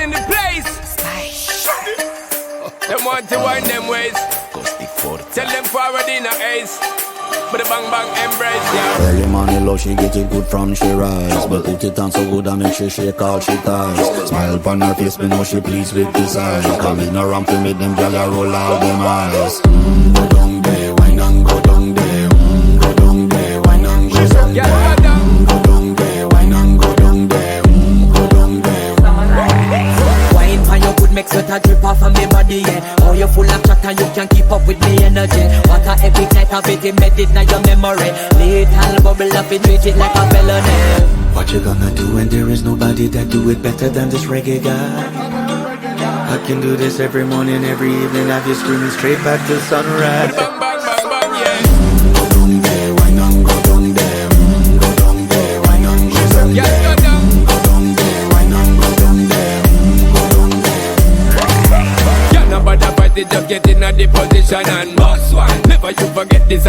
in the place. Them want to wind them ways. Tell them forward in a ace. But the bang bang embrace, yeah. Early morning love, she get it good from she rise. But put it on so good and make she shake all she ties. Smile upon her face, me know she pleased with this eyes. Come in around to make them gyal roll out them eyes. Go down there, wine and go down there. Go down there, wine and go down there. Go down there, wine and go down there. Go down there. Wine for your good make sweat a drip off of me body, yeah. Oh, you full of chat and you can keep up with me energy. What a epic night of it, embedded in your memory. Little bubble up and treat it like a felony. What you gonna do when there is nobody that do it better than this reggae guy? I can do this every morning, every evening. Have you screaming straight back to sunrise. Bang bang bang bang, yeah. Go down there, wine and go down there. Go down there, wine and go down there. Yeah, go down. Go down there, wine and go down there. Go down there. Yeah, nobody fight it, just get in a the position and boss one. Never you forget this.